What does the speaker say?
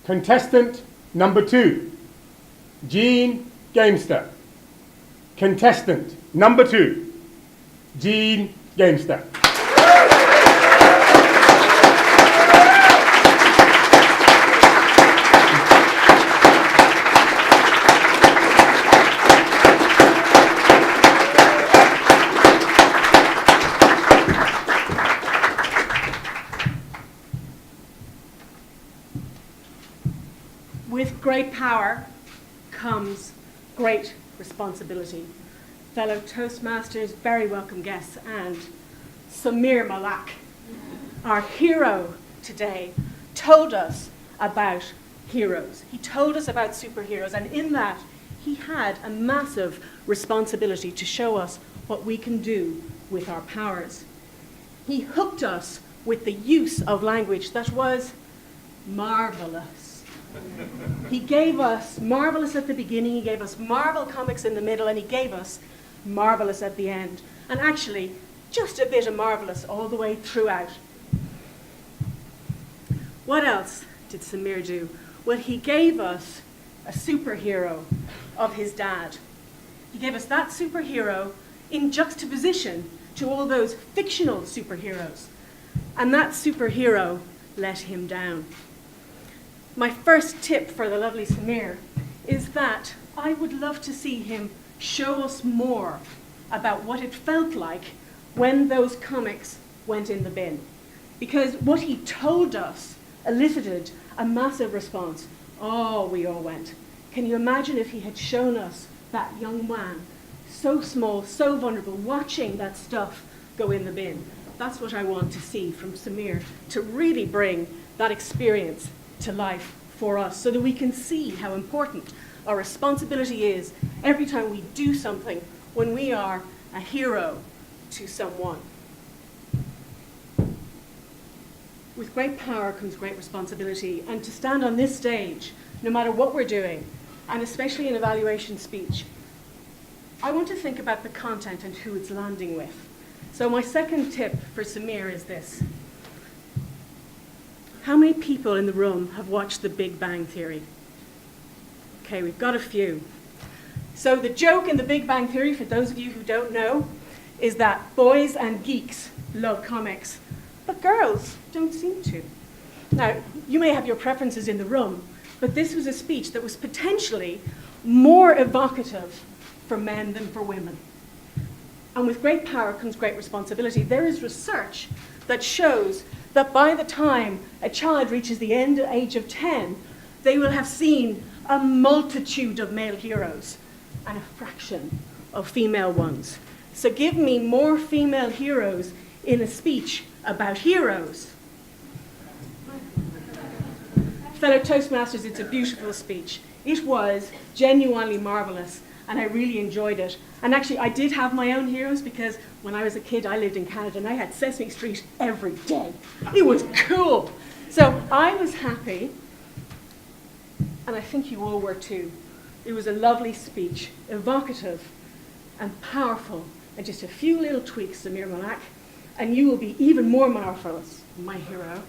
Contestant number 2, Jean Gamester. Contestant number 2, Jean Gamester. With great power comes great responsibility. Fellow Toastmasters, very welcome guests, and Samir Malak, our hero today, told us about heroes. He told us about superheroes, and in that, he had a massive responsibility to show us what we can do with our powers. He hooked us with the use of language that was marvelous. He gave us marvelous at the beginning, he gave us Marvel comics in the middle, and he gave us marvelous at the end. And actually, just a bit of marvelous all the way throughout. What else did Samir do? Well, he gave us a superhero of his dad. He gave us that superhero in juxtaposition to all those fictional superheroes. And that superhero let him down. My first tip for the lovely Samir is that I would love to see him show us more about what it felt like when those comics went in the bin. Because what he told us elicited a massive response. Oh, we all went. Can you imagine if he had shown us that young man, so small, so vulnerable, watching that stuff go in the bin? That's what I want to see from Samir, to really bring that experience to life for us so that we can see how important our responsibility is every time we do something when we are a hero to someone. With great power comes great responsibility, and to stand on this stage, no matter what we're doing, and especially in evaluation speech, I want to think about the content and who it's landing with. So my second tip for Samir is this. How many people in the room have watched The Big Bang Theory? Okay, we've got a few. So the joke in The Big Bang Theory, for those of you who don't know, is that boys and geeks love comics, but girls don't seem to. Now, you may have your preferences in the room, but this was a speech that was potentially more evocative for men than for women. And with great power comes great responsibility. There is research that shows that by the time a child reaches the age of 10, they will have seen a multitude of male heroes and a fraction of female ones. So give me more female heroes in a speech about heroes. Fellow Toastmasters, it's a beautiful speech. It was genuinely marvelous, and I really enjoyed it. And actually, I did have my own heroes because when I was a kid, I lived in Canada and I had Sesame Street every day. It was cool. So I was happy, and I think you all were too. It was a lovely speech, evocative and powerful, and just a few little tweaks, Samir Malak, and you will be even more marvelous, my hero.